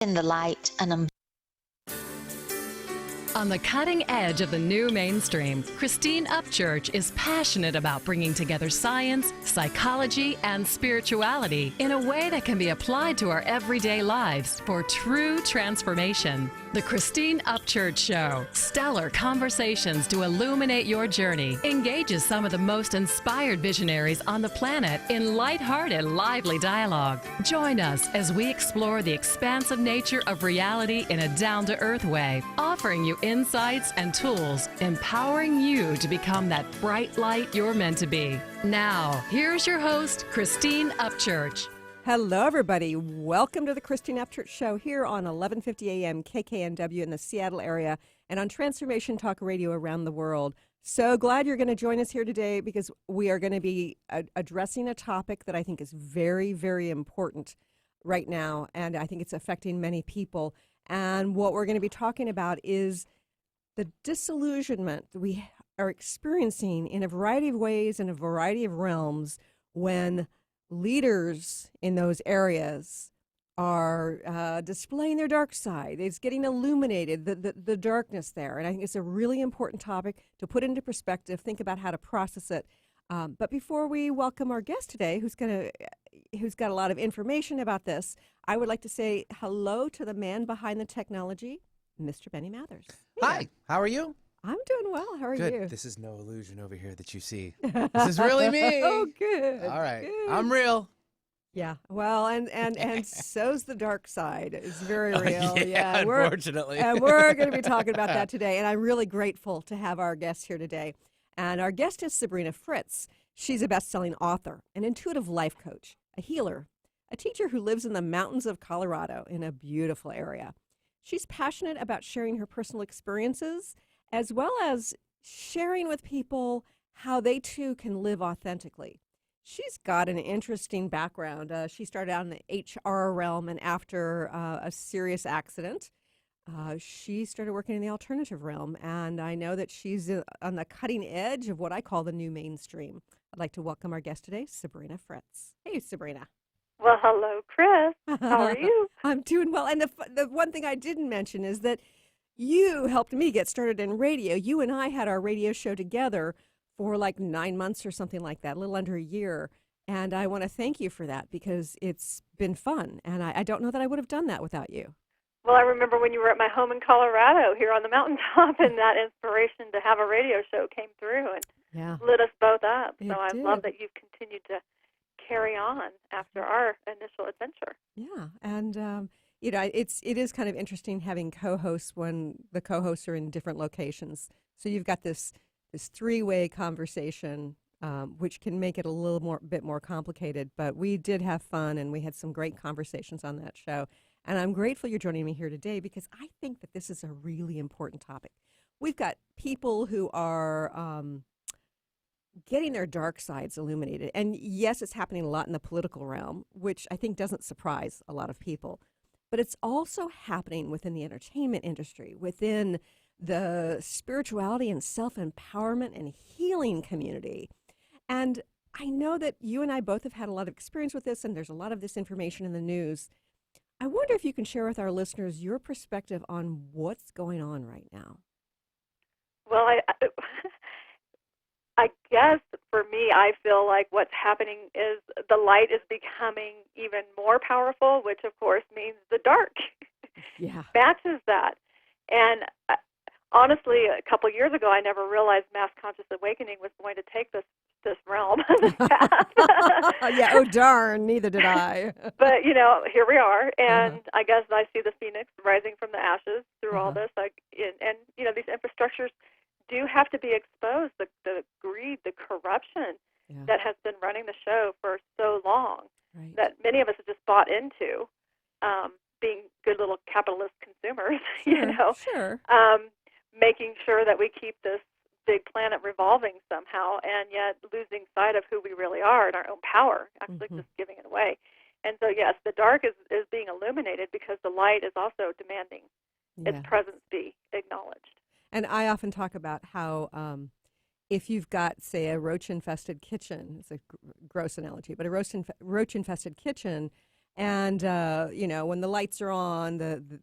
in the light and On the cutting edge of the new mainstream, Christine Upchurch is passionate about bringing together science, psychology, and spirituality in a way that can be applied to our everyday lives for true transformation. The Christine Upchurch Show, stellar conversations to illuminate your journey, engages some of the most inspired visionaries on the planet in lighthearted, lively dialogue. Join us as we explore the expansive nature of reality in a down-to-earth way, offering you insights and tools, empowering you to become that bright light you're meant to be. Now, here's your host, Christine Upchurch. Hello, everybody. Welcome to the Christine Upchurch Show here on 1150 AM KKNW in the Seattle area and on Transformation Talk Radio around the world. So glad you're going to join us here today because we are going to be addressing a topic that I think is very, very important right now, and I think it's affecting many people. And what we're going to be talking about is the disillusionment that we are experiencing in a variety of ways in a variety of realms when leaders in those areas are displaying their dark side. It's getting illuminated, the darkness there. And I think it's a really important topic to put into perspective, think about how to process it. But before we welcome our guest today, who's got a lot of information about this, I would like to say hello to the man behind the technology, Mr. Benny Mathers. Hey. Hi, how are you? I'm doing well. How are Good. you? This is no illusion over here that you see. This is really me. Oh, good. All right. Good. I'm real. Yeah. Well, and so's the dark side. It's very real. Unfortunately. We're going to be talking about that today. And I'm really grateful to have our guest here today. And our guest is Sabrina Fritts. She's a best-selling author, an intuitive life coach, a healer, a teacher who lives in the mountains of Colorado in a beautiful area. She's passionate about sharing her personal experiences as well as sharing with people how they too can live authentically. She's got an interesting background. She started out in the HR realm, and after a serious accident, she started working in the alternative realm. And I know that she's on the cutting edge of what I call the new mainstream. I'd like to welcome our guest today, Sabrina Fritts. Hey, Sabrina. Well, hello, Chris. How are you? I'm doing well. And the one thing I didn't mention is that you helped me get started in radio. You and I had our radio show together for like 9 months or something like that, a little under a year. And I want to thank you for that because it's been fun. And I don't know that I would have done that without you. Well, I remember when you were at my home in Colorado here on the mountaintop, and that inspiration to have a radio show came through and lit us both up. So I love that you've continued to carry on after our initial adventure. Yeah, and it is kind of interesting having co-hosts when the co-hosts are in different locations. So you've got this three-way conversation, which can make it a little bit more complicated. But we did have fun, and we had some great conversations on that show. And I'm grateful you're joining me here today because I think that this is a really important topic. We've got people who are getting their dark sides illuminated. And yes, it's happening a lot in the political realm, which I think doesn't surprise a lot of people. But it's also happening within the entertainment industry, within the spirituality and self-empowerment and healing community. And I know that you and I both have had a lot of experience with this, and there's a lot of this information in the news. I wonder if you can share with our listeners your perspective on what's going on right now. Well, I guess for me, I feel like what's happening is the light is becoming even more powerful, which of course means the dark matches that. And honestly, a couple of years ago, I never realized mass conscious awakening was going to take this realm, this path. Yeah, oh darn, neither did I. But, here we are, and I guess I see the phoenix rising from the ashes through all this. And these infrastructures do have to be exposed, the greed, the corruption that has been running the show for so long that many of us have just bought into, being good little capitalist consumers, making sure that we keep this big planet revolving somehow, and yet losing sight of who we really are and our own power, actually just giving it away. And so, yes, the dark is being illuminated because the light is also demanding its presence be acknowledged. And I often talk about how if you've got, say, a roach-infested kitchen, it's a gross analogy, but a roach-infested kitchen, And, when the lights are on,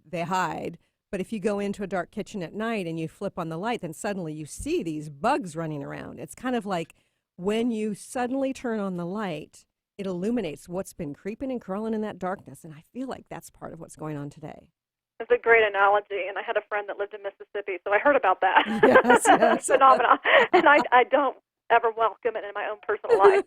they hide. But if you go into a dark kitchen at night and you flip on the light, then suddenly you see these bugs running around. It's kind of like when you suddenly turn on the light, it illuminates what's been creeping and crawling in that darkness. And I feel like that's part of what's going on today. It's a great analogy, and I had a friend that lived in Mississippi, so I heard about that Yes. phenomenon, and I don't ever welcome it in my own personal life.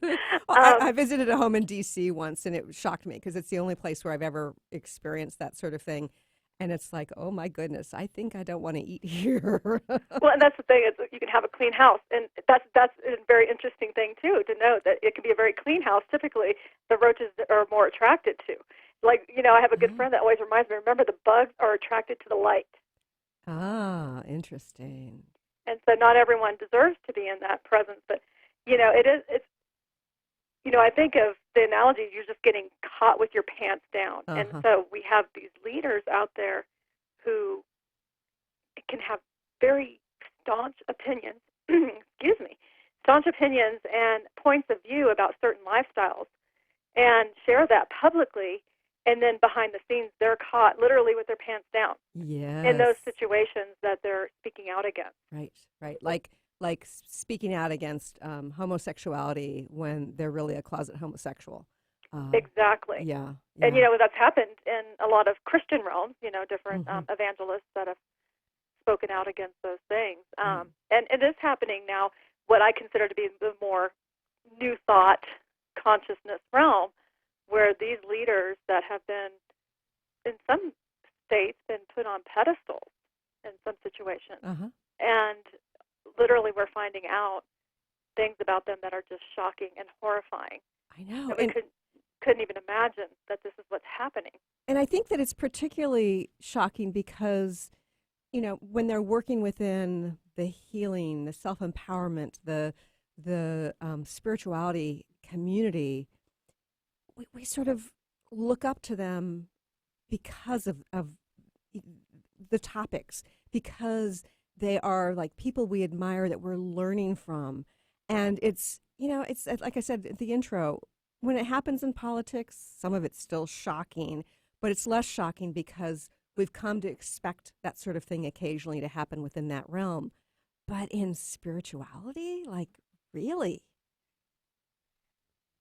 Well, I visited a home in D.C. once, and it shocked me because it's the only place where I've ever experienced that sort of thing. And it's like, oh, my goodness, I think I don't want to eat here. Well, and that's the thing, is you can have a clean house, and that's a very interesting thing, too, to know that it can be a very clean house. Typically, the roaches are more attracted to. Like, I have a good friend that always reminds me, remember, the bugs are attracted to the light. Ah, interesting. And so not everyone deserves to be in that presence, but, I think of the analogy, you're just getting caught with your pants down. And so we have these leaders out there who can have very staunch opinions, staunch opinions and points of view about certain lifestyles and share that publicly. And then behind the scenes, they're caught literally with their pants down in those situations that they're speaking out against. Right. Like speaking out against homosexuality when they're really a closet homosexual. Exactly. Yeah. And, that's happened in a lot of Christian realms, different evangelists that have spoken out against those things. And it is happening now, what I consider to be the more new thought consciousness realm, where these leaders that have been, in some states, been put on pedestals in some situations. And literally we're finding out things about them that are just shocking and horrifying. I know. And we couldn't even imagine that this is what's happening. And I think that it's particularly shocking because, when they're working within the healing, the self-empowerment, the spirituality community, we sort of look up to them because of the topics, because they are like people we admire that we're learning from. And it's like I said at the intro, when it happens in politics, some of it's still shocking, but it's less shocking because we've come to expect that sort of thing occasionally to happen within that realm. But in spirituality, like, really?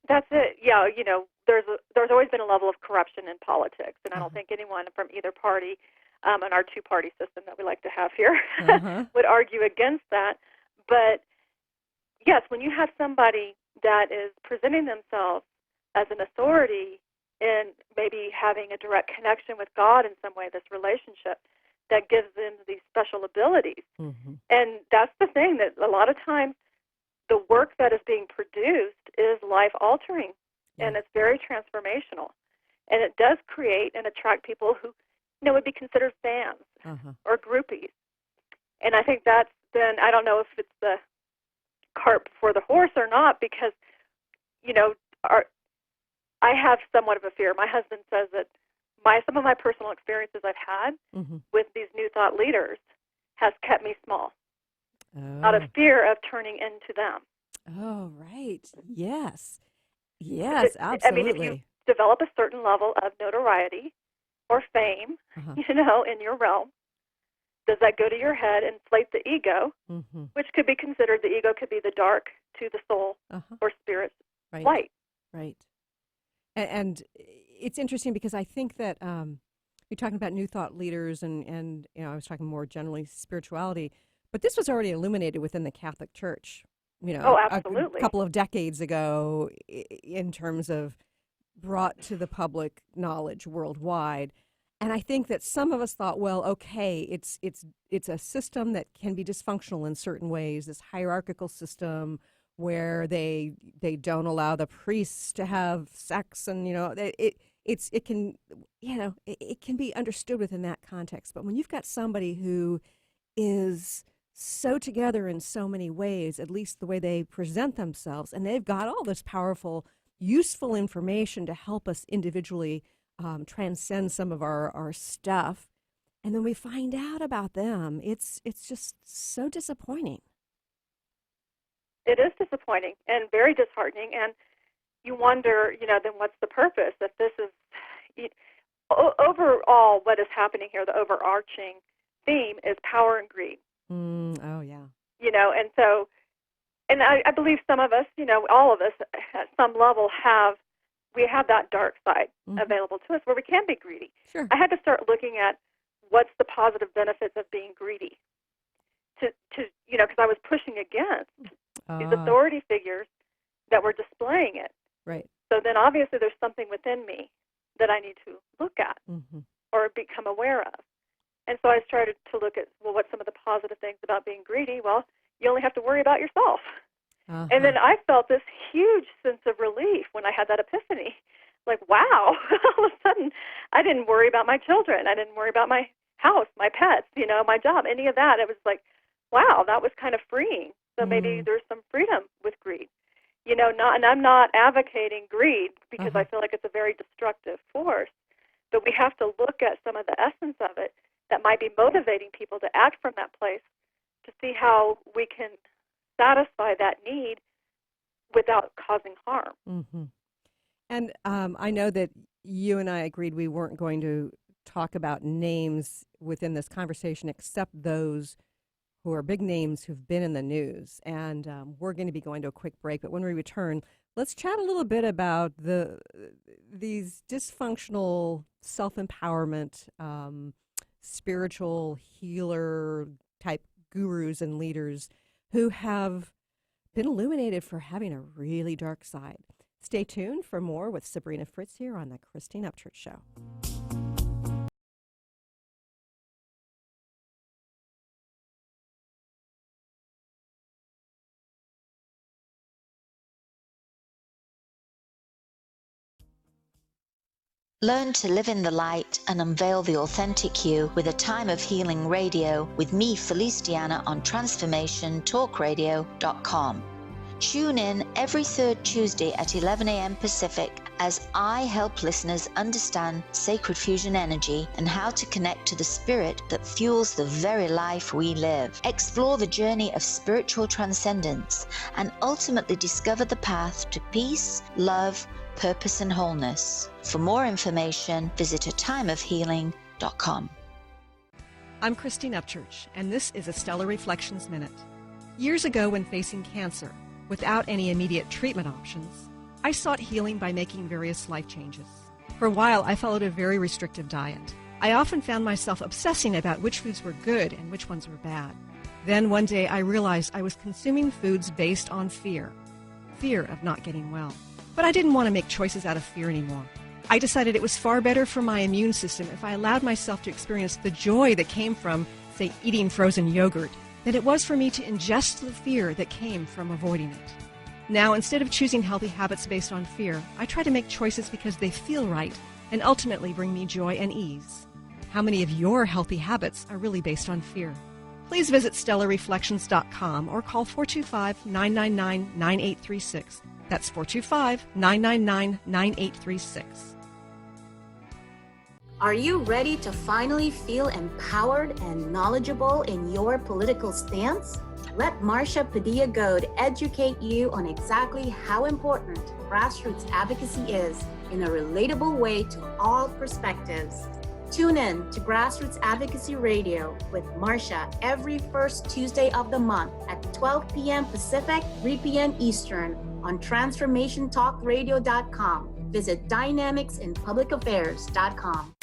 That's it. Yeah, there's always been a level of corruption in politics, and I don't think anyone from either party in our two-party system that we like to have here would argue against that. But, yes, when you have somebody that is presenting themselves as an authority in maybe having a direct connection with God in some way, this relationship, that gives them these special abilities. And that's the thing, that a lot of times the work that is being produced is life-altering, and it's very transformational. And it does create and attract people who would be considered fans or groupies. And I think that's then, I don't know if it's the cart before the horse or not, because, I have somewhat of a fear. My husband says that some of my personal experiences I've had with these new thought leaders has kept me small, out of fear of turning into them. Oh, right. Yes. Yes, absolutely. I mean, if you develop a certain level of notoriety or fame, in your realm, does that go to your head and inflate the ego, which could be considered, the ego could be the dark to the soul or spirit's light. Right. And it's interesting because I think that you're talking about new thought leaders and I was talking more generally spirituality, but this was already illuminated within the Catholic Church, absolutely. a couple of decades ago in terms of brought to the public knowledge worldwide. And I think that some of us thought, well, okay, it's a system that can be dysfunctional in certain ways, this hierarchical system where they don't allow the priests to have sex, and it can be understood within that context. But when you've got somebody who is so together in so many ways, at least the way they present themselves, and they've got all this powerful, useful information to help us individually transcend some of our stuff, and then we find out about them, it's just so disappointing. It is disappointing and very disheartening, and you wonder, then what's the purpose? If this is, overall, what is happening here, the overarching theme is power and greed. Oh, yeah. And so, and I believe some of us, all of us at some level we have that dark side available to us where we can be greedy. Sure. I had to start looking at what's the positive benefits of being greedy to because I was pushing against these authority figures that were displaying it. Right. So then obviously there's something within me that I need to look at or become aware of. And so I started to look at, well, what's some of the positive things about being greedy? Well, you only have to worry about yourself. And then I felt this huge sense of relief when I had that epiphany. Like, wow, all of a sudden I didn't worry about my children. I didn't worry about my house, my pets, my job, any of that. It was like, wow, that was kind of freeing. So maybe there's some freedom with greed. And I'm not advocating greed because I feel like it's a very destructive force. But we have to look at some of the essence of it that might be motivating people to act from that place to see how we can satisfy that need without causing harm. And I know that you and I agreed we weren't going to talk about names within this conversation except those who are big names who've been in the news. And we're going to be going to a quick break. But when we return, let's chat a little bit about these dysfunctional self-empowerment, spiritual healer type gurus and leaders who have been illuminated for having a really dark side. Stay tuned for more with Sabrina Fritts here on the Christine Upchurch Show. Learn to live in the light and unveil the authentic you with A Time of Healing Radio with me, Feliciana, on TransformationTalkRadio.com. Tune in every third Tuesday at 11 a.m. Pacific as I help listeners understand sacred fusion energy and how to connect to the spirit that fuels the very life we live. Explore the journey of spiritual transcendence and ultimately discover the path to peace, love, purpose, and wholeness. For more information, visit atimeofhealing.com. I'm Christine Upchurch, and this is a Stellar Reflections Minute. Years ago, when facing cancer, without any immediate treatment options, I sought healing by making various life changes. For a while, I followed a very restrictive diet. I often found myself obsessing about which foods were good and which ones were bad. Then one day, I realized I was consuming foods based on fear of not getting well. But I didn't want to make choices out of fear anymore. I decided it was far better for my immune system if I allowed myself to experience the joy that came from, say, eating frozen yogurt, than it was for me to ingest the fear that came from avoiding it. Now, instead of choosing healthy habits based on fear, I try to make choices because they feel right and ultimately bring me joy and ease. How many of your healthy habits are really based on fear? Please visit StellarReflections.com or call 425-999-9836. That's 425-999-9836. Are you ready to finally feel empowered and knowledgeable in your political stance? Let Marcia Padilla-Goad educate you on exactly how important grassroots advocacy is in a relatable way to all perspectives. Tune in to Grassroots Advocacy Radio with Marcia every first Tuesday of the month at 12 p.m. Pacific, 3 p.m. Eastern on TransformationTalkRadio.com. Visit DynamicsInPublicAffairs.com.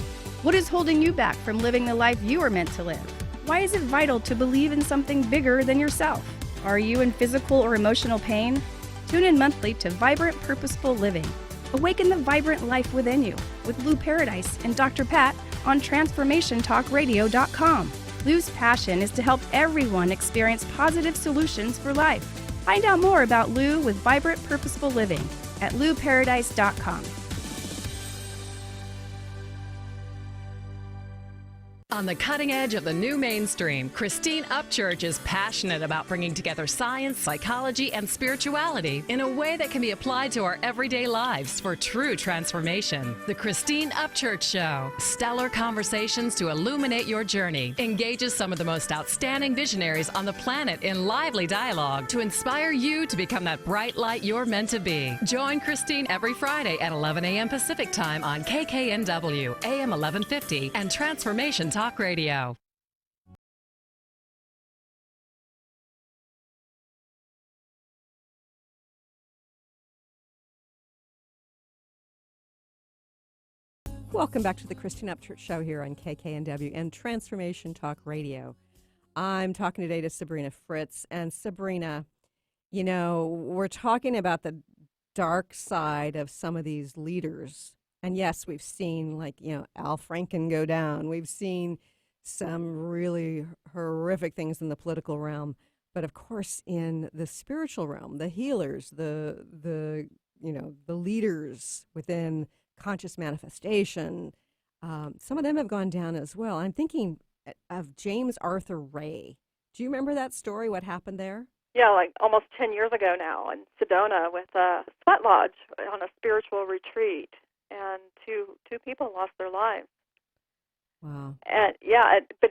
What is holding you back from living the life you are meant to live? Why is it vital to believe in something bigger than yourself? Are you in physical or emotional pain? Tune in monthly to Vibrant Purposeful Living. Awaken the vibrant life within you with Lou Paradise and Dr. Pat on TransformationTalkRadio.com. Lou's passion is to help everyone experience positive solutions for life. Find out more about Lou with Vibrant Purposeful Living at LouParadise.com. On the cutting edge of the new mainstream, Christine Upchurch is passionate about bringing together science, psychology, and spirituality in a way that can be applied to our everyday lives for true transformation. The Christine Upchurch Show, stellar conversations to illuminate your journey, engages some of the most outstanding visionaries on the planet in lively dialogue to inspire you to become that bright light you're meant to be. Join Christine every Friday at 11 a.m. Pacific Time on KKNW, AM 1150, and Transformation Talk Radio. Welcome back to the Christine Upchurch Show here on KKNW and Transformation Talk Radio. I'm talking today to Sabrina Fritts. And Sabrina, you know, we're talking about the dark side of some of these leaders. And yes, we've seen, like, you know, Al Franken go down. We've seen some really horrific things in the political realm. But of course, in the spiritual realm, the healers, the leaders within conscious manifestation, some of them have gone down as well. I'm thinking of James Arthur Ray. Do you remember that story, what happened there? Yeah, like almost 10 years ago now in Sedona with a sweat lodge on a spiritual retreat, and two people lost their lives. Wow. And yeah, but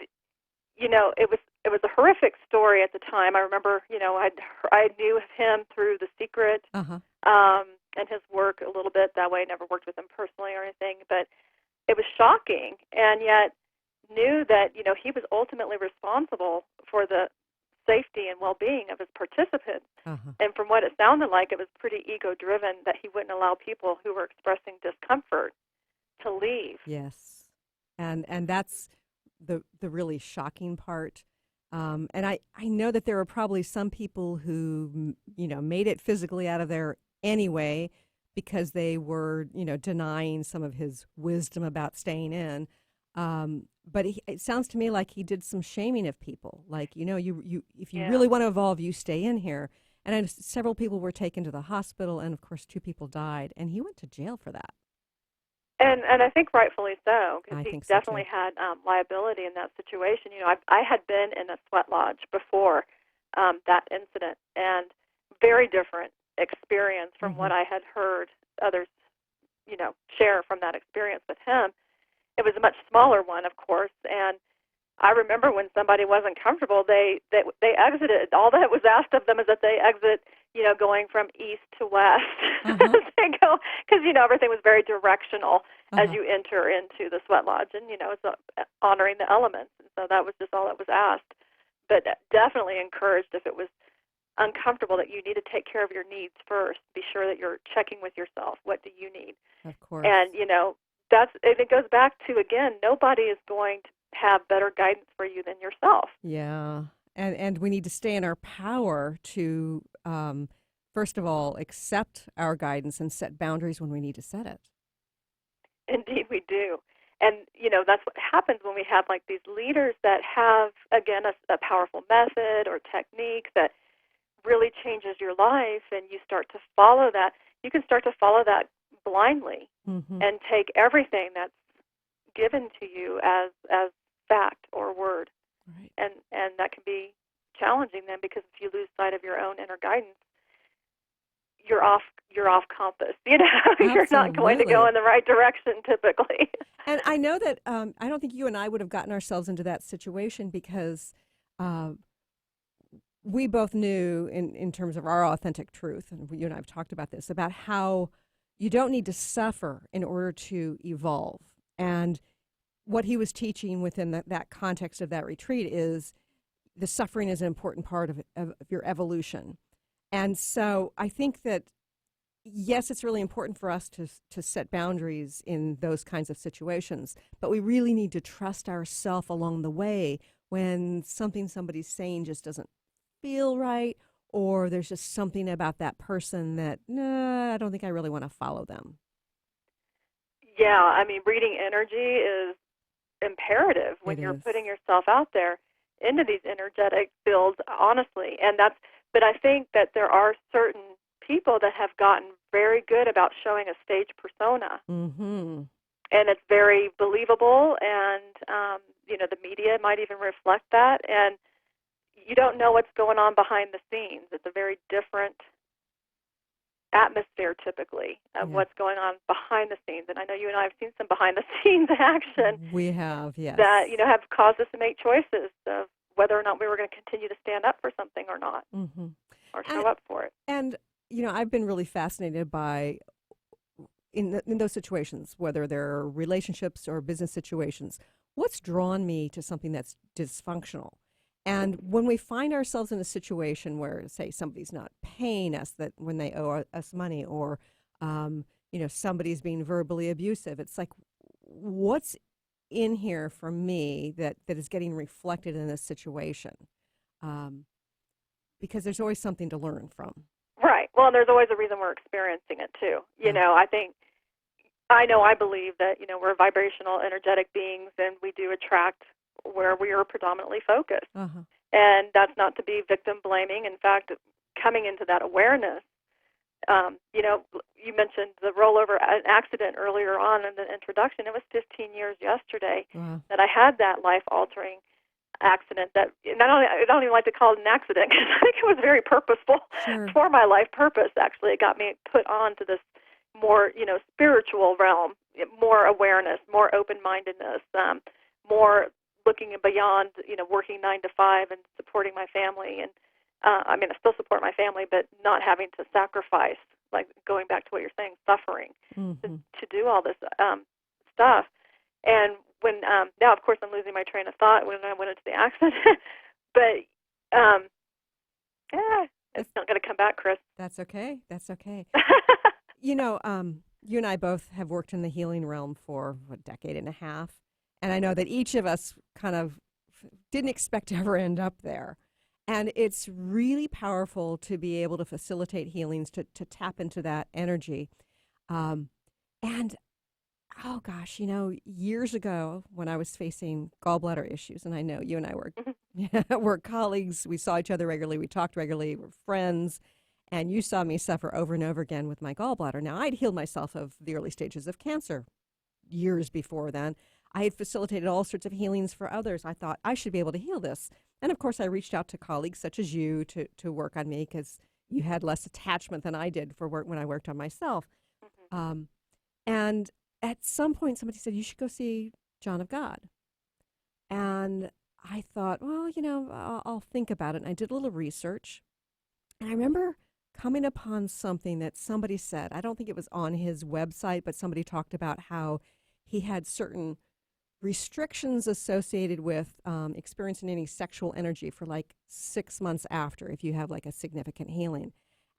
you know, it was a horrific story at the time. I remember, you know, I knew of him through The Secret, and his work a little bit that way. Never worked with him personally or anything, but it was shocking, and yet knew that, you know, he was ultimately responsible for the safety and well-being of his participants. And from what it sounded like, it was pretty ego-driven that he wouldn't allow people who were expressing discomfort to leave. Yes, and that's the really shocking part. And I know that there are probably some people who, you know, made it physically out of there anyway because they were, you know, denying some of his wisdom about staying in. But it sounds to me like he did some shaming of people. Like, you know, you if you really want to evolve, you stay in here. And I know several people were taken to the hospital, and of course 2 people died, and he went to jail for that. And I think rightfully so, because he so definitely too. had liability in that situation. You know, I had been in a sweat lodge before that incident, and very different experience from what I had heard others, you know, share from that experience with him. It was a much smaller one, of course, and I remember when somebody wasn't comfortable, they exited. All that was asked of them is that they exit, you know, going from east to west. They go, because, you know, everything was very directional as you enter into the sweat lodge, and, you know, it's honoring the elements, and so that was just all that was asked. But definitely encouraged, if it was uncomfortable, that you need to take care of your needs first. Be sure that you're checking with yourself. What do you need? Of course. And, you know, it goes back to, again, nobody is going to have better guidance for you than yourself. Yeah. And we need to stay in our power to, first of all, accept our guidance and set boundaries when we need to set it. Indeed, we do. And, you know, that's what happens when we have, like, these leaders that have, again, a powerful method or technique that really changes your life, and you start to follow that. You can start to follow that blindly and take everything that's given to you as fact or word. Right. And that can be challenging then, because if you lose sight of your own inner guidance, you're off compass. You know, you're not going to go in the right direction typically. And I know that I don't think you and I would have gotten ourselves into that situation, because we both knew in terms of our authentic truth, and you and I have talked about this, about how you don't need to suffer in order to evolve. And what he was teaching within that context of that retreat is the suffering is an important part of your evolution. And so I think that, yes, it's really important for us to set boundaries in those kinds of situations, but we really need to trust ourselves along the way when somebody's saying just doesn't feel right, or there's just something about that person that, I don't think I really want to follow them. Yeah, I mean, reading energy is imperative when you're putting yourself out there into these energetic fields, honestly. But I think that there are certain people that have gotten very good about showing a stage persona. And it's very believable, and the media might even reflect that, and you don't know what's going on behind the scenes. It's a very different atmosphere typically of what's going on behind the scenes. And I know you and I have seen some behind the scenes action. We have, yes. That, have caused us to make choices of whether or not we were going to continue to stand up for something or not, or show up for it. And, I've been really fascinated by, in those situations, whether they're relationships or business situations, what's drawn me to something that's dysfunctional. And when we find ourselves in a situation where, say, somebody's not paying us that when they owe us money, or, somebody's being verbally abusive, it's like, what's in here for me that is getting reflected in this situation? Because there's always something to learn from. Right. Well, there's always a reason we're experiencing it, too. I believe that, we're vibrational, energetic beings, and we do attract where we are predominantly focused. And that's not to be victim blaming. In fact, coming into that awareness, you mentioned the rollover accident earlier on in the introduction. It was 15 years yesterday that I had that life-altering accident that, and I don't even like to call it an accident, because I think it was very purposeful for my life purpose. Actually, it got me put on to this more, spiritual realm, more awareness, more open-mindedness, more looking beyond, working 9 to 5 and supporting my family. And I still support my family, but not having to sacrifice, like going back to what you're saying, suffering to do all this stuff. And when now, of course, I'm losing my train of thought when I went into the accident, but it's not going to come back, Chris. That's okay. That's okay. You and I both have worked in the healing realm for a decade and a half. And I know that each of us kind of didn't expect to ever end up there. And it's really powerful to be able to facilitate healings, to tap into that energy. And, oh gosh, years ago when I was facing gallbladder issues, and I know you and I were colleagues, we saw each other regularly, we talked regularly, we're friends, and you saw me suffer over and over again with my gallbladder. Now, I'd healed myself of the early stages of cancer years before then. I had facilitated all sorts of healings for others. I thought I should be able to heal this. And of course, I reached out to colleagues such as you to work on me, because you had less attachment than I did for work when I worked on myself. And at some point, somebody said, you should go see John of God. And I thought, well, I'll think about it. And I did a little research. And I remember coming upon something that somebody said. I don't think it was on his website, but somebody talked about how he had certain restrictions associated with experiencing any sexual energy for like 6 months after, if you have like a significant healing.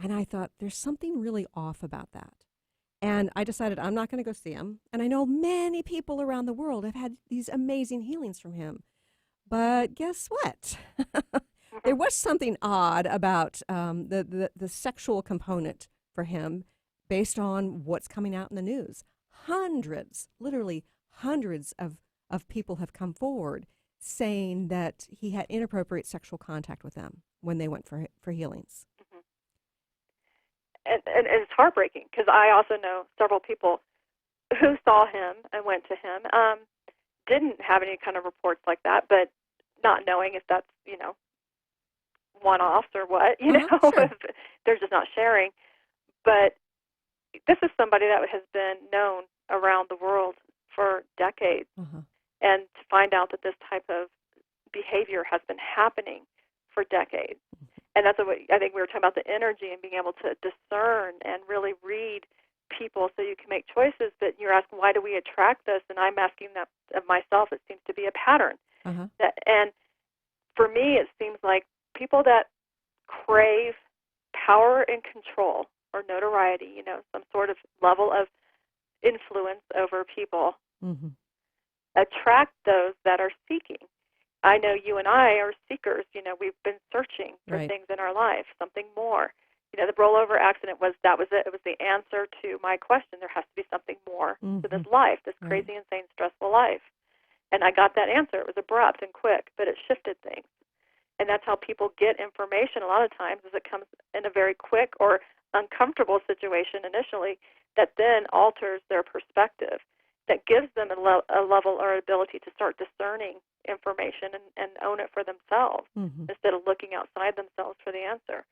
And I thought, there's something really off about that. And I decided I'm not going to go see him. And I know many people around the world have had these amazing healings from him. But guess what? There was something odd about the sexual component for him based on what's coming out in the news. Literally hundreds of people have come forward saying that he had inappropriate sexual contact with them when they went for healings. And it's heartbreaking, because I also know several people who saw him and went to him, didn't have any kind of reports like that, but not knowing if that's, one-offs or what, if they're just not sharing. But this is somebody that has been known around the world for decades. And to find out that this type of behavior has been happening for decades. And that's what I think we were talking about, the energy and being able to discern and really read people so you can make choices. But you're asking, why do we attract this? And I'm asking that of myself. It seems to be a pattern. And for me, it seems like people that crave power and control or notoriety, some sort of level of influence over people, attract those that are seeking. I know you and I are seekers. We've been searching for things in our life, something more. The rollover accident was it. It was the answer to my question. There has to be something more to this life, this crazy, insane, stressful life. And I got that answer. It was abrupt and quick, but it shifted things. And that's how people get information a lot of times, is it comes in a very quick or uncomfortable situation initially that then alters their perspective. that gives them a level or ability to start discerning information and own it for themselves instead of looking outside themselves for the answer.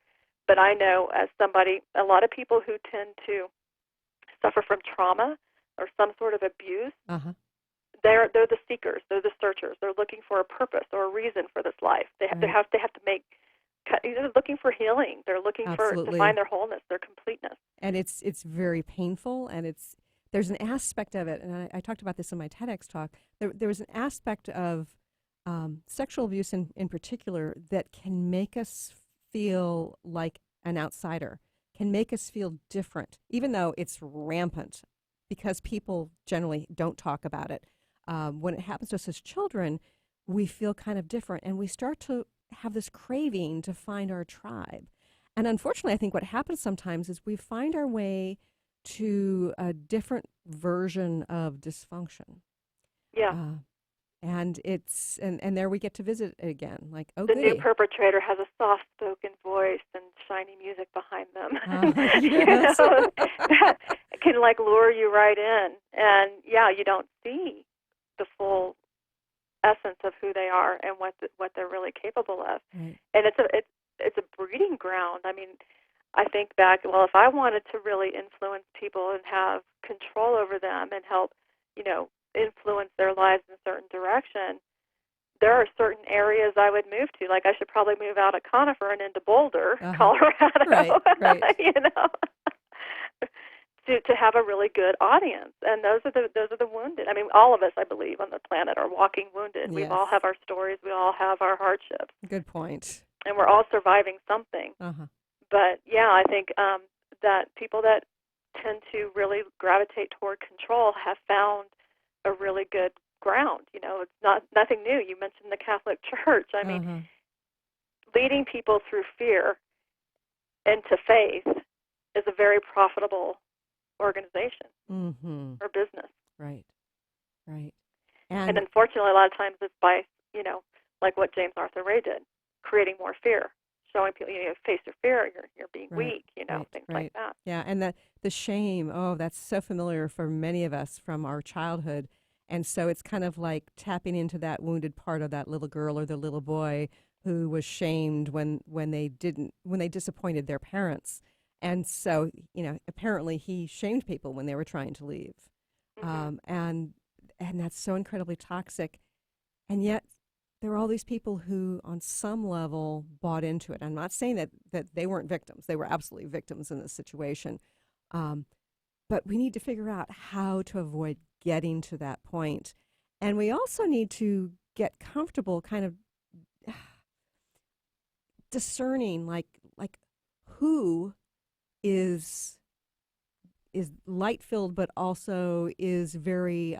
But I know as somebody, a lot of people who tend to suffer from trauma or some sort of abuse, they're the seekers, they're the searchers. They're looking for a purpose or a reason for this life. They have to they're looking for healing. They're looking to find their wholeness, their completeness. And it's very painful, and there's an aspect of it, and I talked about this in my TEDx talk. There was an aspect of sexual abuse in particular that can make us feel like an outsider, can make us feel different, even though it's rampant, because people generally don't talk about it. When it happens to us as children, we feel kind of different, and we start to have this craving to find our tribe. And unfortunately, I think what happens sometimes is we find our way to a different version of dysfunction. Yeah. And it's and there we get to visit it again. Like, oh, the goody. new perpetrator has a soft-spoken voice and shiny music behind them. Yes. That can lure you right in, and you don't see the full essence of who they are and what they're really capable of. Right. And it's a breeding ground. I mean, I think back, if I wanted to really influence people and have control over them and help, influence their lives in a certain direction, there are certain areas I would move to. Like I should probably move out of Conifer and into Boulder, Colorado, right. to have a really good audience. And those are the wounded. I mean, all of us, I believe, on the planet are walking wounded. Yes. We all have our stories. We all have our hardships. Good point. And we're all surviving something. But I think that people that tend to really gravitate toward control have found a really good ground. It's nothing new. You mentioned the Catholic Church. I mean, leading people through fear into faith is a very profitable organization or business. Right. And unfortunately, a lot of times it's by, like what James Arthur Ray did, creating more fear, showing people, face your fear, you're being weak, things like that. Yeah, and the shame, that's so familiar for many of us from our childhood. And so it's kind of like tapping into that wounded part of that little girl or the little boy who was shamed when they disappointed their parents. And so, apparently he shamed people when they were trying to leave. And that's so incredibly toxic. And yet there were all these people who on some level bought into it. I'm not saying that they weren't victims. They were absolutely victims in this situation. But we need to figure out how to avoid getting to that point. And we also need to get comfortable kind of discerning like who is light-filled but also is very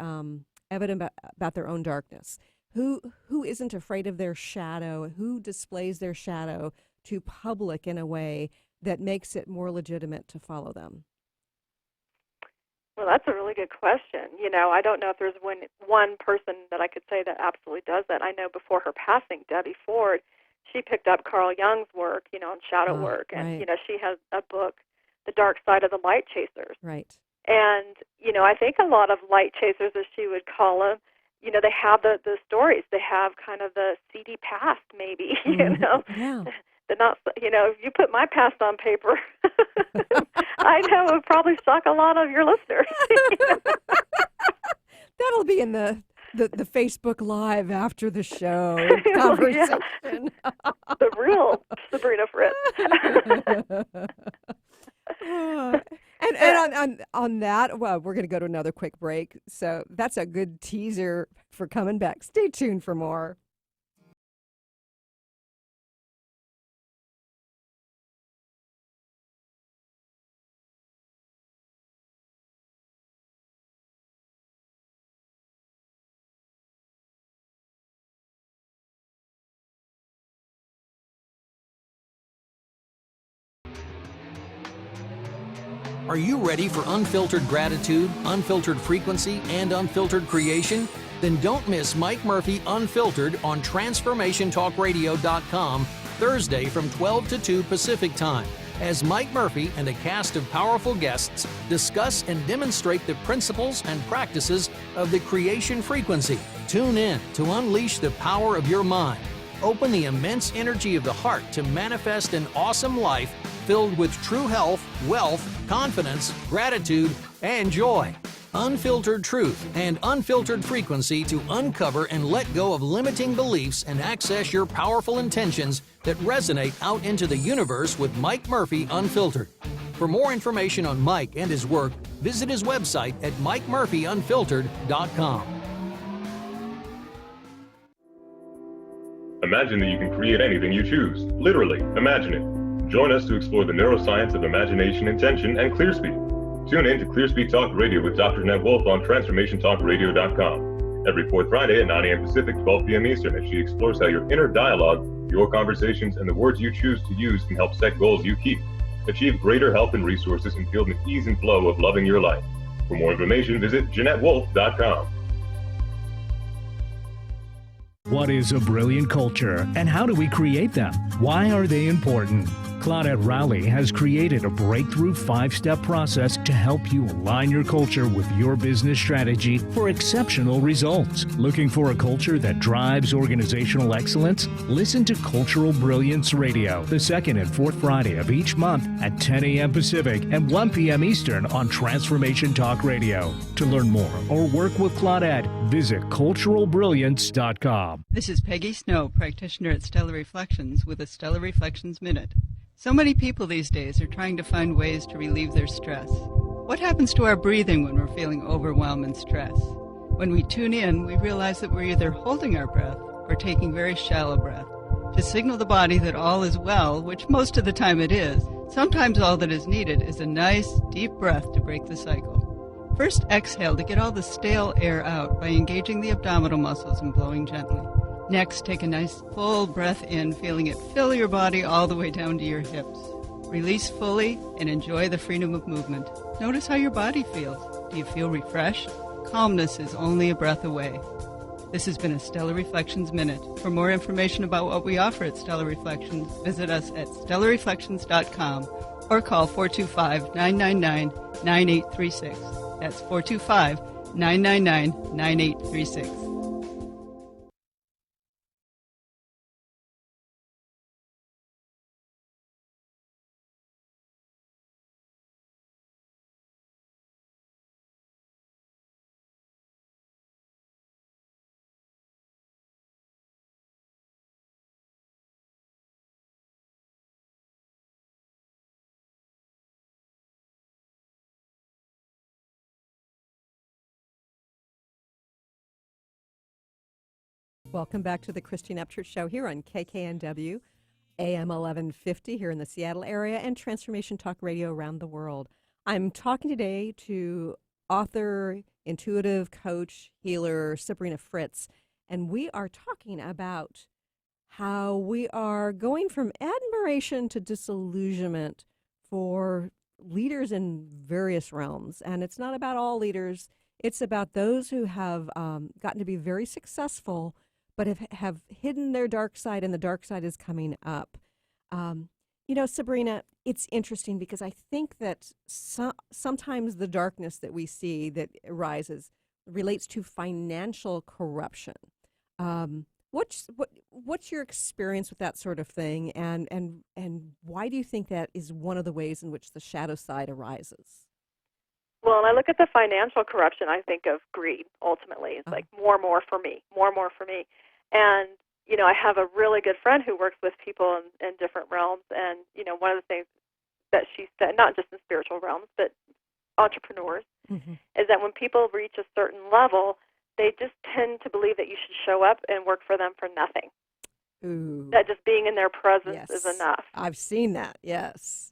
evident about their own darkness. Who isn't afraid of their shadow, who displays their shadow to public in a way that makes it more legitimate to follow them? Well, that's a really good question. I don't know if there's one person that I could say that absolutely does that. I know before her passing, Debbie Ford, she picked up Carl Jung's work, on shadow work. And, she has a book, The Dark Side of the Light Chasers. Right. And, I think a lot of light chasers, as she would call them, they have the stories. They have kind of the seedy past, maybe, Yeah. They're not, if you put my past on paper, I know it would probably shock a lot of your listeners. That'll be in the Facebook Live after the show conversation. The real Sabrina Fritts. And on that, well, we're going to go to another quick break. So that's a good teaser for coming back. Stay tuned for more. Are you ready for unfiltered gratitude, unfiltered frequency, and unfiltered creation? Then don't miss Mike Murphy Unfiltered on TransformationTalkRadio.com Thursday from 12 to 2 Pacific Time. as Mike Murphy and a cast of powerful guests discuss and demonstrate the principles and practices of the creation frequency. Tune in to unleash the power of your mind. Open the immense energy of the heart to manifest an awesome life filled with true health, wealth, confidence, gratitude, and joy. Unfiltered truth and unfiltered frequency to uncover and let go of limiting beliefs and access your powerful intentions that resonate out into the universe with Mike Murphy Unfiltered. For more information on Mike and his work, visit his website at MikeMurphyUnfiltered.com. Imagine that you can create anything you choose. Literally, imagine it. Join us to explore the neuroscience of imagination, intention, and ClearSpeak. Tune in to ClearSpeak Talk Radio with Dr. Ned Wolf on TransformationTalkRadio.com every fourth Friday at 9 a.m. Pacific, 12 p.m. Eastern, as she explores how your inner dialogue, your conversations, and the words you choose to use can help set goals you keep, achieve greater health and resources, and feel the ease and flow of loving your life. For more information, visit JeanetteWolf.com. What is a brilliant culture, and how do we create them? Why are they important? Claudette Rowley has created a breakthrough 5-step process to help you align your culture with your business strategy for exceptional results. Looking for a culture that drives organizational excellence? Listen to Cultural Brilliance Radio, the second and fourth Friday of each month at 10 a.m. Pacific and 1 p.m. Eastern on Transformation Talk Radio. To learn more or work with Claudette, visit culturalbrilliance.com. This is Peggy Snow, practitioner at Stellar Reflections with a Stellar Reflections Minute. So many people these days are trying to find ways to relieve their stress. What happens to our breathing when we're feeling overwhelmed and stress? When we tune in, we realize that we're either holding our breath or taking very shallow breath to signal the body that all is well, which most of the time it is. Sometimes all that is needed is a nice, deep breath to break the cycle. First, exhale to get all the stale air out by engaging the abdominal muscles and blowing gently. Next, take a nice full breath in, feeling it fill your body all the way down to your hips. Release fully and enjoy the freedom of movement. Notice how your body feels. Do you feel refreshed? Calmness is only a breath away. This has been a Stellar Reflections Minute. For more information about what we offer at Stellar Reflections, visit us at stellarreflections.com or call 425-999-9836. That's 425-999-9836. Welcome back to the Christine Upchurch Show here on KKNW, AM 1150 here in the Seattle area, and Transformation Talk Radio around the world. I'm talking today to author, intuitive coach, healer, Sabrina Fritts, and we are talking about how we are going from admiration to disillusionment for leaders in various realms. And it's not about all leaders. It's about those who have gotten to be very successful, but have hidden their dark side, and the dark side is coming up. Sabrina, it's interesting because I think that sometimes the darkness that we see that arises relates to financial corruption. What's your experience with that sort of thing, and why do you think that is one of the ways in which the shadow side arises? Well, when I look at the financial corruption, I think of greed, ultimately. It's like more for me, more for me. And, I have a really good friend who works with people in different realms. And, one of the things that she said, not just in spiritual realms, but entrepreneurs, is that when people reach a certain level, they just tend to believe that you should show up and work for them for nothing. Ooh. That just being in their presence is enough. I've seen that, yes.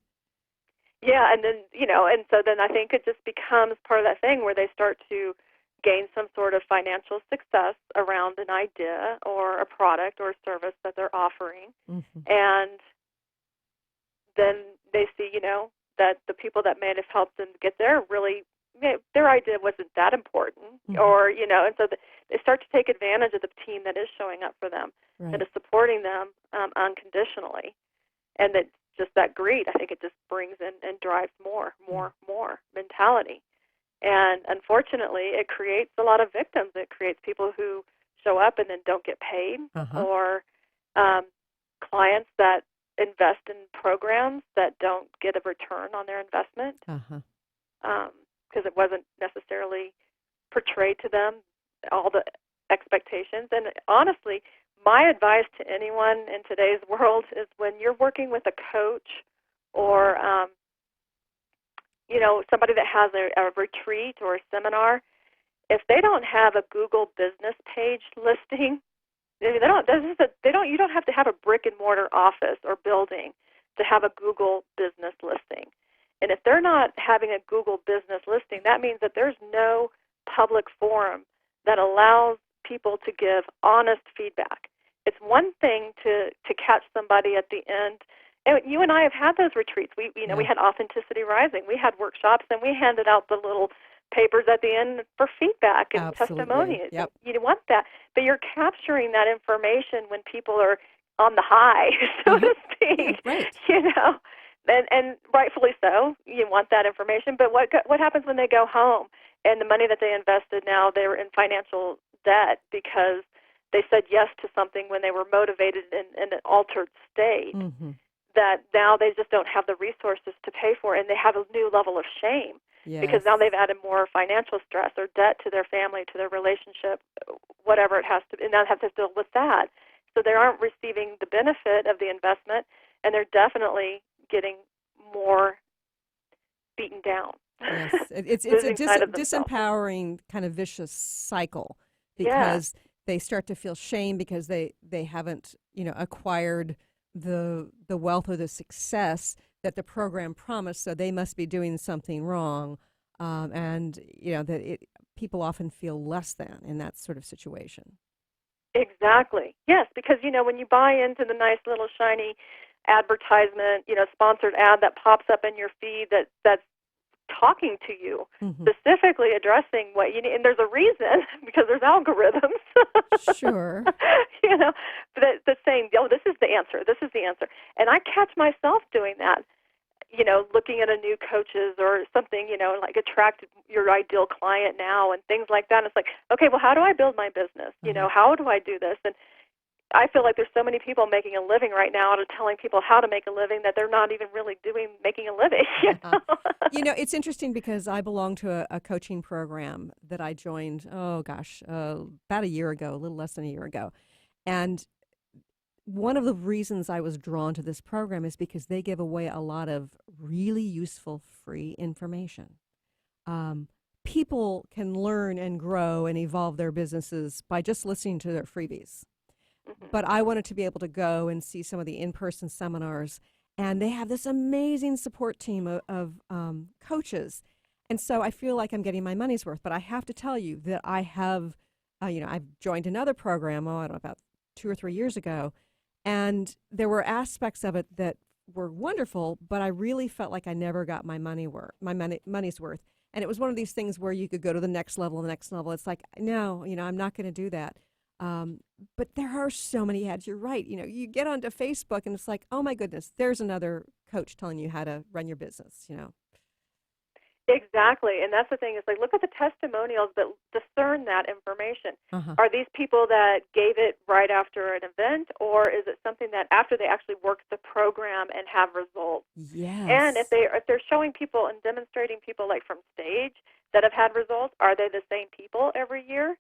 Yeah, and then, and so then I think it just becomes part of that thing where they start to gain some sort of financial success around an idea or a product or a service that they're offering. And then they see, that the people that may have helped them get there really, their idea wasn't that important, or, and so they start to take advantage of the team that is showing up for them, that is supporting them unconditionally. And that just that greed. I think it just brings in and drives more mentality. And unfortunately, it creates a lot of victims. It creates people who show up and then don't get paid, or clients that invest in programs that don't get a return on their investment because it wasn't necessarily portrayed to them, all the expectations. And honestly, my advice to anyone in today's world is when you're working with a coach or somebody that has a retreat or a seminar, if they don't have a Google business page listing, you don't have to have a brick and mortar office or building to have a Google business listing. And if they're not having a Google business listing, that means that there's no public forum that allows people to give honest feedback. It's one thing to catch somebody at the end. And you and I have had those retreats. We had Authenticity Rising. We had workshops, and we handed out the little papers at the end for feedback and testimonies. Yep. You want that, but you're capturing that information when people are on the high, so to speak. Right. And rightfully so. You want that information, but what happens when they go home and the money that they invested, now they're in financial debt because they said yes to something when they were motivated in an altered state, that now they just don't have the resources to pay for it, and they have a new level of shame because now they've added more financial stress or debt to their family, to their relationship, whatever it has to be, and now they have to deal with that. So they aren't receiving the benefit of the investment, and they're definitely getting more beaten down. Yes, it's a disempowering kind of vicious cycle because they start to feel shame because they haven't acquired the wealth or the success that the program promised, so they must be doing something wrong, and people often feel less than in that sort of situation. Exactly. Yes, because when you buy into the nice little shiny advertisement, sponsored ad that pops up in your feed that's talking to you, specifically addressing what you need, and there's a reason because there's algorithms. Sure. That's saying, this is the answer. This is the answer. And I catch myself doing that. Looking at a new coaches or something, like attract your ideal client now and things like that. And it's like, okay, well, how do I build my business? How do I do this? And I feel like there's so many people making a living right now out of telling people how to make a living that they're not even really making a living. It's interesting because I belong to a coaching program that I joined, about a year ago, a little less than a year ago. And one of the reasons I was drawn to this program is because they give away a lot of really useful free information. People can learn and grow and evolve their businesses by just listening to their freebies. But I wanted to be able to go and see some of the in-person seminars, and they have this amazing support team of coaches. And so I feel like I'm getting my money's worth. But I have to tell you that I have, I've joined another program, about 2 or 3 years ago, and there were aspects of it that were wonderful, but I really felt like I never got my money's worth. And it was one of these things where you could go to the next level. It's like, no, I'm not going to do that. But there are so many ads. You're right. You get onto Facebook and it's like, oh my goodness, there's another coach telling you how to run your business, Exactly. And that's the thing is like, look at the testimonials that discern that information. Are these people that gave it right after an event, or is it something that after they actually worked the program and have results? Yes. And if they're showing people and demonstrating people like from stage that have had results, are they the same people every year?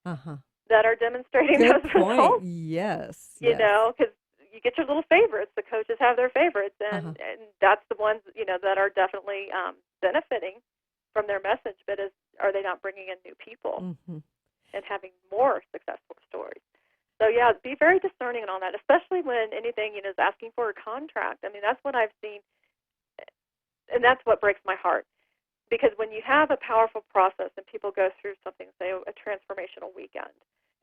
That are demonstrating those results? Yes. Because you get your little favorites. The coaches have their favorites, and that's the ones, that are definitely benefiting from their message. But are they not bringing in new people and having more successful stories? So, be very discerning on that, especially when anything, is asking for a contract. I mean, that's what I've seen, and that's what breaks my heart. Because when you have a powerful process and people go through something, say a transformational weekend,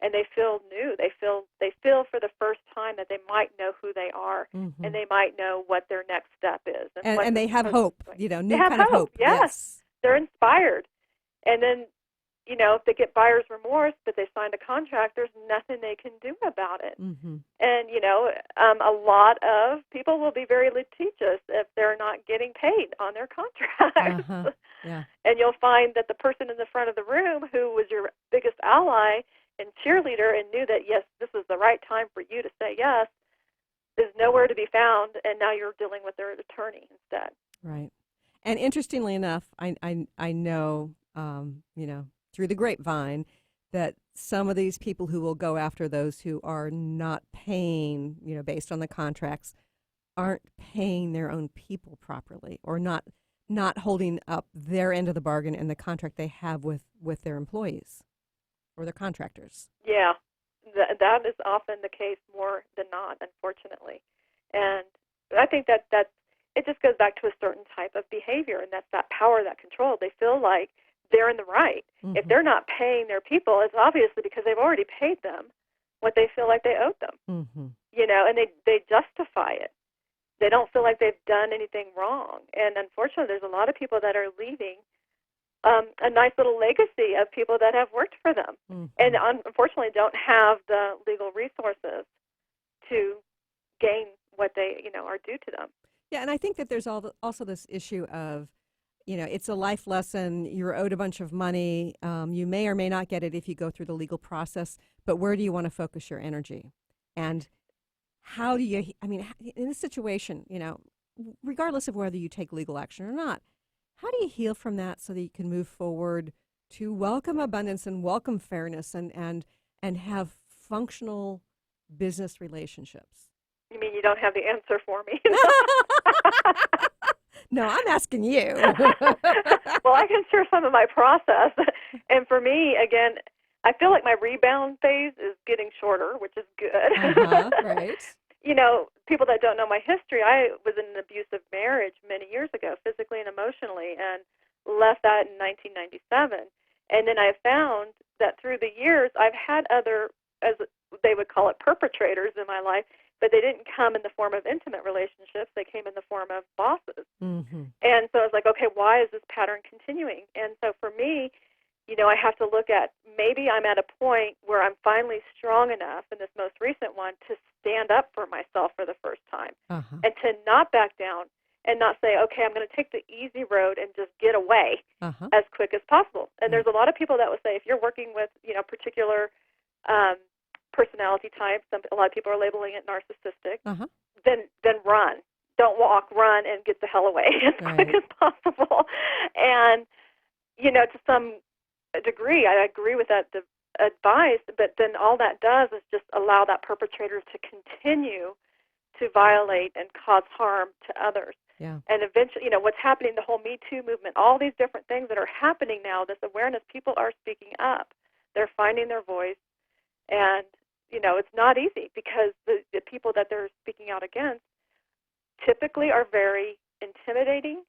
and they feel new, they feel for the first time that they might know who they are, and they might know what their next step is, and they have hope, new kind of hope. Yes, they're inspired, and then if they get buyer's remorse, but they signed a contract, there's nothing they can do about it. Mm-hmm. And, a lot of people will be very litigious if they're not getting paid on their contracts. Uh-huh. Yeah. And you'll find that the person in the front of the room who was your biggest ally and cheerleader and knew that, yes, this is the right time for you to say yes, is nowhere to be found, and now you're dealing with their attorney instead. Right. And interestingly enough, I know, through the grapevine, that some of these people who will go after those who are not paying, based on the contracts, aren't paying their own people properly, or not holding up their end of the bargain in the contract they have with their employees or their contractors. Yeah, that is often the case more than not, unfortunately. And I think that it just goes back to a certain type of behavior, and that's that power, that control. They feel like they're in the right. Mm-hmm. If they're not paying their people, it's obviously because they've already paid them what they feel like they owed them. Mm-hmm. And they justify it. They don't feel like they've done anything wrong. And unfortunately, there's a lot of people that are leaving a nice little legacy of people that have worked for them, mm-hmm. and unfortunately don't have the legal resources to gain what they are due to them. Yeah, and I think that there's also this issue of, it's a life lesson. You're owed a bunch of money. You may or may not get it if you go through the legal process, but where do you want to focus your energy? And how do you, in this situation, regardless of whether you take legal action or not, how do you heal from that so that you can move forward to welcome abundance and welcome fairness and have functional business relationships? You mean you don't have the answer for me? No, I'm asking you. Well, I can share some of my process. And for me, again, I feel like my rebound phase is getting shorter, which is good. Uh-huh, right. People that don't know my history, I was in an abusive marriage many years ago, physically and emotionally, and left that in 1997. And then I found that through the years, I've had other, as they would call it, perpetrators in my life, but they didn't come in the form of intimate relationships. They came in the form of bosses. Mm-hmm. And so I was like, okay, why is this pattern continuing? And so for me, I have to look at, maybe I'm at a point where I'm finally strong enough in this most recent one to stand up for myself for the first time, uh-huh. and to not back down and not say, okay, I'm going to take the easy road and just get away uh-huh. as quick as possible. And there's a lot of people that would say, if you're working with, particular personality types, a lot of people are labeling it narcissistic, uh-huh. then run. Don't walk, run, and get the hell away as quick as possible. And, to some degree, I agree with that advice, but then all that does is just allow that perpetrator to continue to violate and cause harm to others. Yeah. And eventually, what's happening, the whole Me Too movement, all these different things that are happening now, this awareness, people are speaking up. They're finding their voice. And, it's not easy because the people that they're speaking out against typically are very intimidating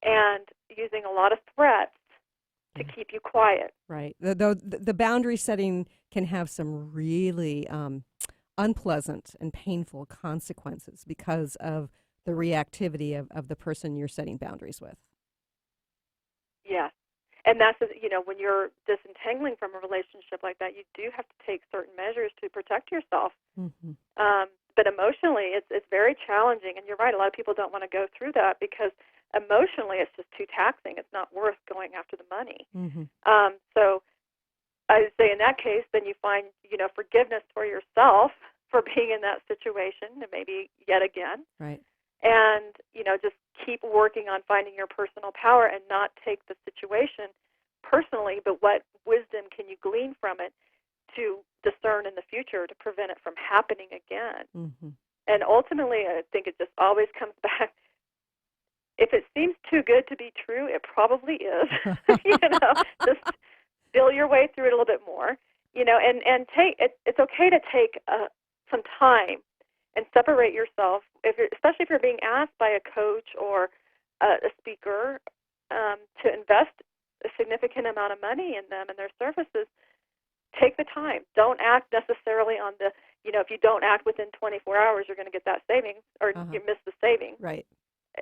and using a lot of threats to keep you quiet. Right. The boundary setting can have some really unpleasant and painful consequences because of the reactivity of the person you're setting boundaries with. Yes. And that's, when you're disentangling from a relationship like that, you do have to take certain measures to protect yourself. Mm-hmm. But emotionally, it's very challenging. And you're right, a lot of people don't want to go through that because emotionally it's just too taxing. It's not worth going after the money. Mm-hmm. So I would say in that case, then you find, forgiveness for yourself for being in that situation, and maybe yet again. Right. And, just keep working on finding your personal power and not take the situation personally, but what wisdom can you glean from it to discern in the future to prevent it from happening again. Mm-hmm. And ultimately, I think it just always comes back. If it seems too good to be true, it probably is. Just feel your way through it a little bit more. And take it. It's okay to take some time and separate yourself, especially if you're being asked by a coach or a speaker to invest a significant amount of money in them and their services. Take the time. Don't act necessarily on the, if you don't act within 24 hours, you're going to get that savings, or you miss the savings. Right.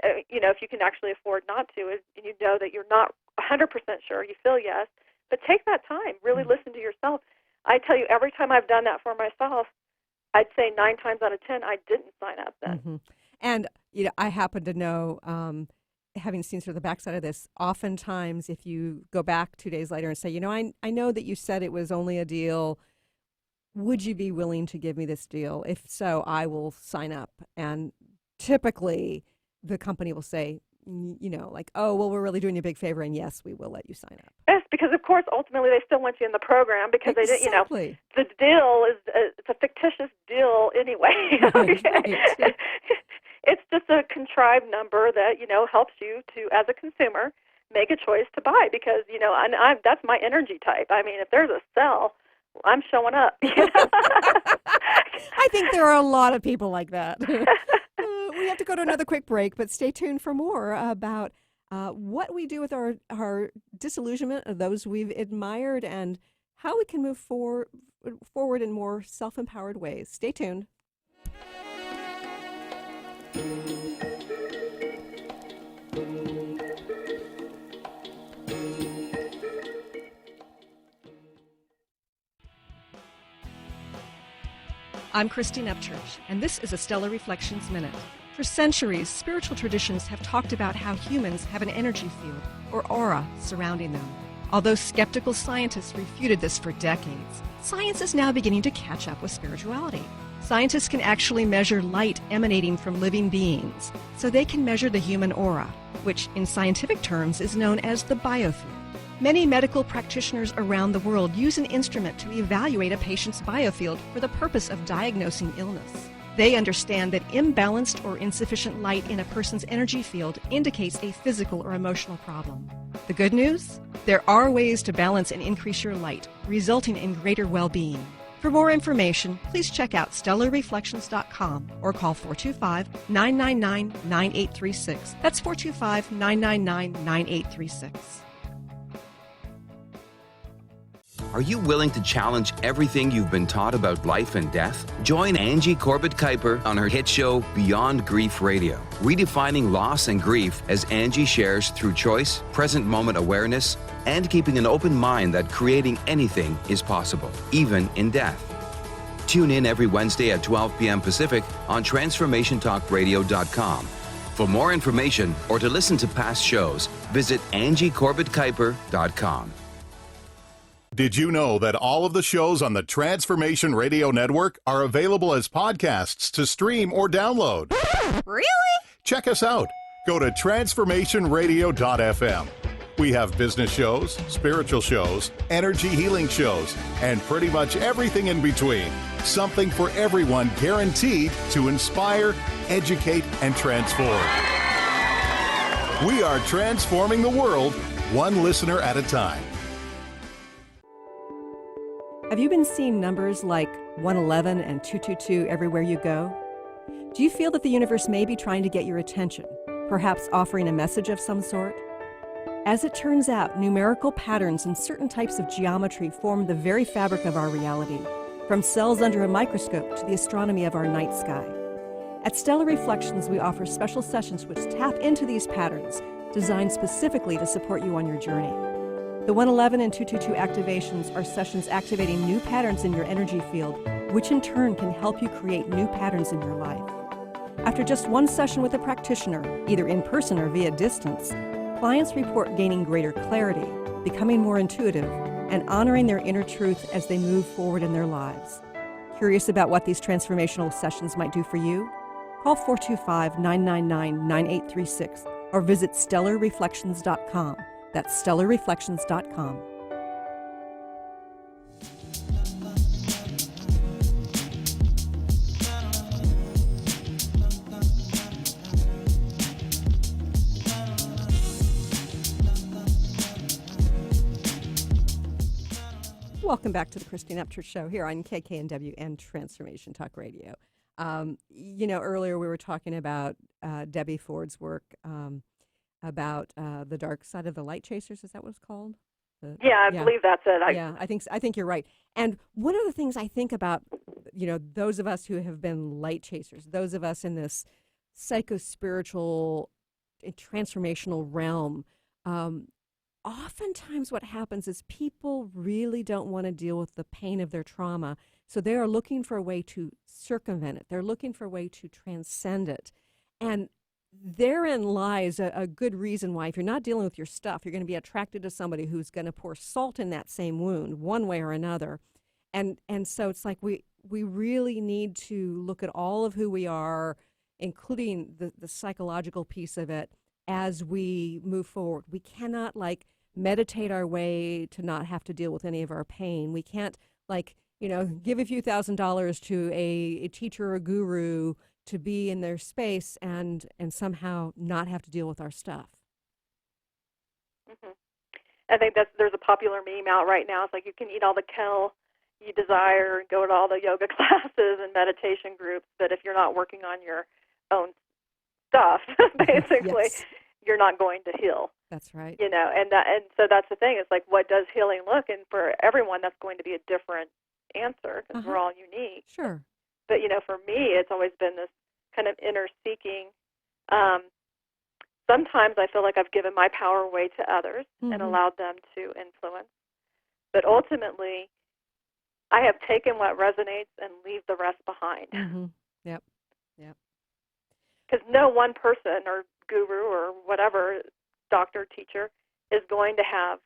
If you can actually afford not to, and you know that you're not 100% sure, you feel yes, But take that time. Really listen to yourself. I tell you, every time I've done that for myself, I'd say 9 times out of 10, I didn't sign up then. Mm-hmm. And, I happen to know, having seen sort of the backside of this, oftentimes if you go back 2 days later and say, I know that you said it was only a deal. Would you be willing to give me this deal? If so, I will sign up. And typically the company will say, like, oh, well, we're really doing you a big favor, and yes, we will let you sign up. Yes, because of course, ultimately, they still want you in the program because they didn't. The deal is it's a fictitious deal anyway. Right. It's just a contrived number that helps you to, as a consumer, make a choice to buy because and that's my energy type. I mean, if there's a sell, I'm showing up. I think there are a lot of people like that. We have to go to another quick break, but stay tuned for more about what we do with our disillusionment of those we've admired and how we can move forward in more self-empowered ways. Stay tuned. I'm Christine Upchurch, and this is a Stellar Reflections Minute. For centuries, spiritual traditions have talked about how humans have an energy field, or aura, surrounding them. Although skeptical scientists refuted this for decades, science is now beginning to catch up with spirituality. Scientists can actually measure light emanating from living beings, so they can measure the human aura, which in scientific terms is known as the biofield. Many medical practitioners around the world use an instrument to evaluate a patient's biofield for the purpose of diagnosing illness. They understand that imbalanced or insufficient light in a person's energy field indicates a physical or emotional problem. The good news? There are ways to balance and increase your light, resulting in greater well-being. For more information, please check out stellarreflections.com or call 425-999-9836. That's 425-999-9836. Are you willing to challenge everything you've been taught about life and death? Join Angie Corbett-Kuiper on her hit show Beyond Grief Radio, redefining loss and grief as Angie shares through choice, present moment awareness, and keeping an open mind that creating anything is possible, even in death. Tune in every Wednesday at 12 p.m. Pacific on TransformationTalkRadio.com. For more information or to listen to past shows, visit AngieCorbettKuiper.com. Did you know that all of the shows on the Transformation Radio Network are available as podcasts to stream or download? Really? Check us out. Go to transformationradio.fm. We have business shows, spiritual shows, energy healing shows, and pretty much everything in between. Something for everyone, guaranteed to inspire, educate, and transform. We are transforming the world, one listener at a time. Have you been seeing numbers like 111 and 222 everywhere you go? Do you feel that the universe may be trying to get your attention, perhaps offering a message of some sort? As it turns out, numerical patterns and certain types of geometry form the very fabric of our reality, from cells under a microscope to the astronomy of our night sky. At Stellar Reflections, we offer special sessions which tap into these patterns, designed specifically to support you on your journey. The 111 and 222 activations are sessions activating new patterns in your energy field, which in turn can help you create new patterns in your life. After just one session with a practitioner, either in person or via distance, clients report gaining greater clarity, becoming more intuitive, and honoring their inner truth as they move forward in their lives. Curious about what these transformational sessions might do for you? Call 425-999-9836 or visit stellarreflections.com. That's stellarreflections.com. Welcome back to the Christine Upchurch Show here on KKNW and Transformation Talk Radio. Earlier we were talking about Debbie Ford's work about the dark side of the light chasers. Is that what it's called? I believe that's it. I think you're right. And one of the things I think about, those of us who have been light chasers, those of us in this psycho-spiritual, transformational realm, oftentimes what happens is people really don't want to deal with the pain of their trauma, so they are looking for a way to circumvent it. They're looking for a way to transcend it. And therein lies a good reason why, if you're not dealing with your stuff, you're going to be attracted to somebody who's going to pour salt in that same wound one way or another. And so it's like we really need to look at all of who we are, including the psychological piece of it, as we move forward. We cannot meditate our way to not have to deal with any of our pain. We can't give a few $1,000s to a teacher or a guru to be in their space and somehow not have to deal with our stuff. Mm-hmm. I think there's a popular meme out right now. It's like you can eat all the kale you desire and go to all the yoga classes and meditation groups, but if you're not working on your own stuff, basically, yes. you're not going to heal. That's right. And so that's the thing. It's like, what does healing look? And for everyone, that's going to be a different answer because we're all unique. Sure. But for me, it's always been this kind of inner seeking. Sometimes I feel like I've given my power away to others and allowed them to influence. But ultimately, I have taken what resonates and leave the rest behind. Mm-hmm. Yep. Because no one person or guru or whatever, doctor, teacher, is going to have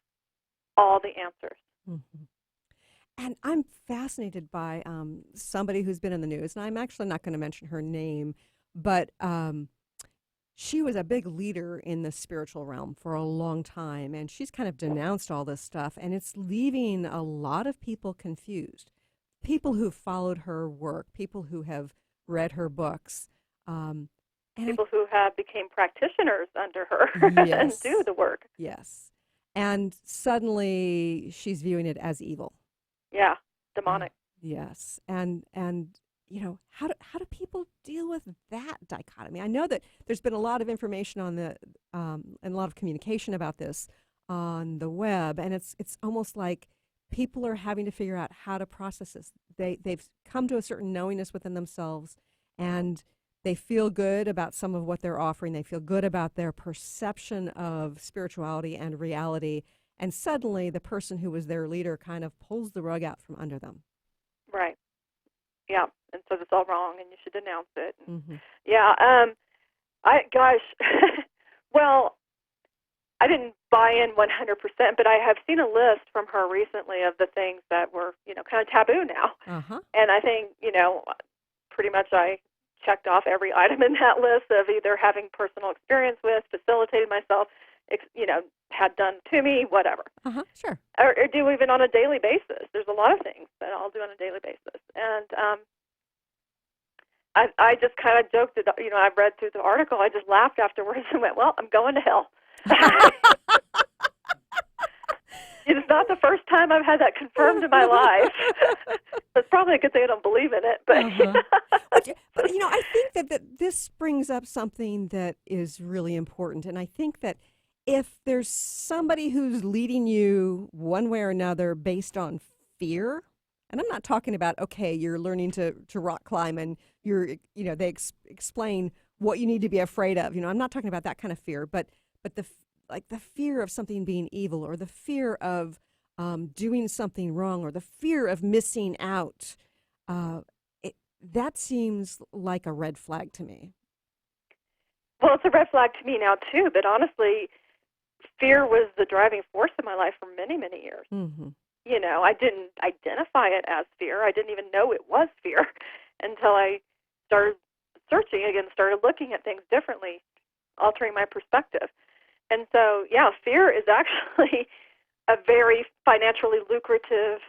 all the answers. Mm-hmm. And I'm fascinated by somebody who's been in the news, and I'm actually not going to mention her name, but she was a big leader in the spiritual realm for a long time, and she's kind of denounced all this stuff, and it's leaving a lot of people confused. People who've followed her work, people who have read her books. People who have became practitioners under her and do the work. Yes. And suddenly she's viewing it as evil. Yeah, demonic. Yes. And how do people deal with that dichotomy? I know that there's been a lot of information on and a lot of communication about this on the web, and it's almost like people are having to figure out how to process this. They've come to a certain knowingness within themselves, and they feel good about some of what they're offering. They feel good about their perception of spirituality and reality. And suddenly the person who was their leader kind of pulls the rug out from under them. Right. Yeah. And so it's all wrong and you should denounce it. Mm-hmm. Yeah. Well, I didn't buy in 100%, but I have seen a list from her recently of the things that were, kind of taboo now. And I think, pretty much I checked off every item in that list of either having personal experience with, facilitated myself, had done to me, whatever. Sure. Or do even on a daily basis. There's a lot of things that I'll do on a daily basis. And I just kind of joked that, I read through the article. I just laughed afterwards and went, well, I'm going to hell. It's not the first time I've had that confirmed in my life. It's probably a good thing I don't believe in it. But, but I think that this brings up something that is really important. And I think that if there's somebody who's leading you one way or another based on fear, and I'm not talking about, okay, you're learning to rock climb and they explain what you need to be afraid of. I'm not talking about that kind of fear, but the fear of something being evil, or the fear of doing something wrong, or the fear of missing out, that seems like a red flag to me. Well, it's a red flag to me now, too. But honestly, fear was the driving force in my life for many, many years. Mm-hmm. I didn't identify it as fear. I didn't even know it was fear until I started searching again, started looking at things differently, altering my perspective. And so, fear is actually a very financially lucrative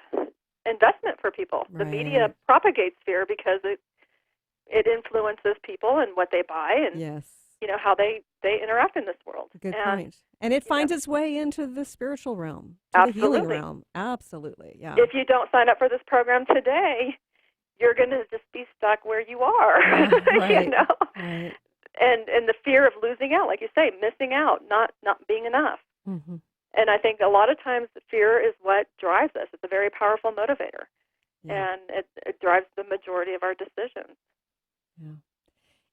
investment for people. Right. The media propagates fear because it influences people and what they buy and how they interact in this world. Good point. And it finds its way into the spiritual realm, to Absolutely. the healing realm. Absolutely, yeah. If you don't sign up for this program today, you're going to just be stuck where you are, Right. Right. And the fear of losing out, like you say, missing out, not being enough. Mm-hmm. And I think a lot of times the fear is what drives us. It's a very powerful motivator, and it drives the majority of our decisions. Yeah.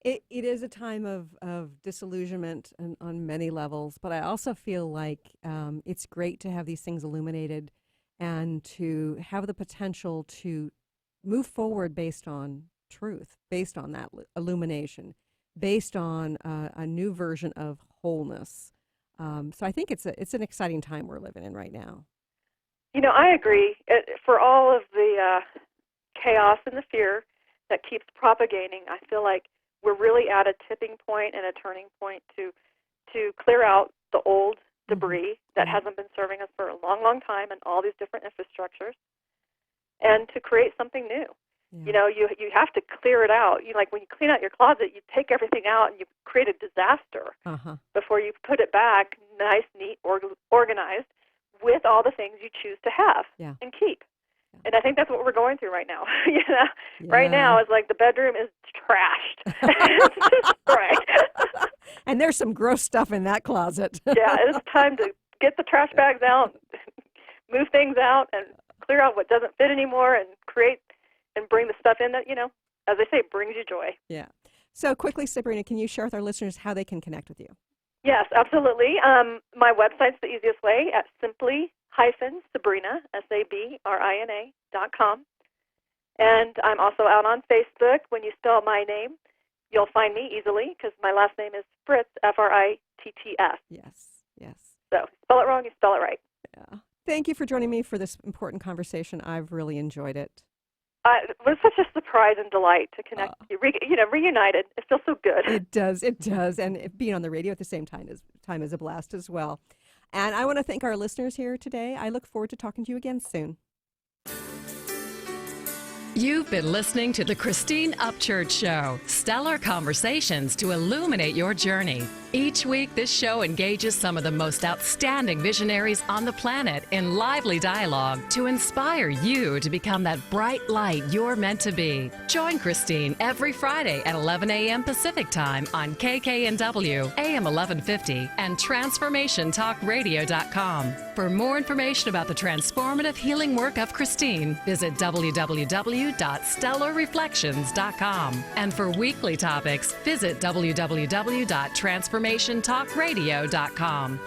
It is a time of disillusionment on many levels, but I also feel like it's great to have these things illuminated and to have the potential to move forward based on truth, based on that illumination, based on a new version of wholeness. So I think it's an exciting time we're living in right now. I agree. For all of the chaos and the fear that keeps propagating, I feel like we're really at a tipping point and a turning point to clear out the old debris that hasn't been serving us for a long, long time and all these different infrastructures, and to create something new. Yeah. You have to clear it out. Like when you clean out your closet, you take everything out and you create a disaster before you put it back nice, neat, organized with all the things you choose to have and keep. Yeah. And I think that's what we're going through right now. Right now it's like the bedroom is trashed. It's destroyed. And there's some gross stuff in that closet. Yeah, it's time to get the trash bags out, move things out, and clear out what doesn't fit anymore, and create and bring the stuff in that, as I say, brings you joy. Yeah. So quickly, Sabrina, can you share with our listeners how they can connect with you? Yes, absolutely. My website's the easiest way at simply-sabrina, SABRINA.com. And I'm also out on Facebook. When you spell my name, you'll find me easily because my last name is Fritts, Fritts. Yes. So spell it wrong, you spell it right. Yeah. Thank you for joining me for this important conversation. I've really enjoyed it. It was such a surprise and delight to connect with you. Reunited. It feels so good. It does. And being on the radio at the same time is a blast as well. And I want to thank our listeners here today. I look forward to talking to you again soon. You've been listening to the Christine Upchurch Show, stellar conversations to illuminate your journey. Each week, this show engages some of the most outstanding visionaries on the planet in lively dialogue to inspire you to become that bright light you're meant to be. Join Christine every Friday at 11 a.m. Pacific Time on KKNW, AM 1150, and TransformationTalkRadio.com. For more information about the transformative healing work of Christine, visit www.stellarreflections.com. And for weekly topics, visit www.transformationtalkradio.com.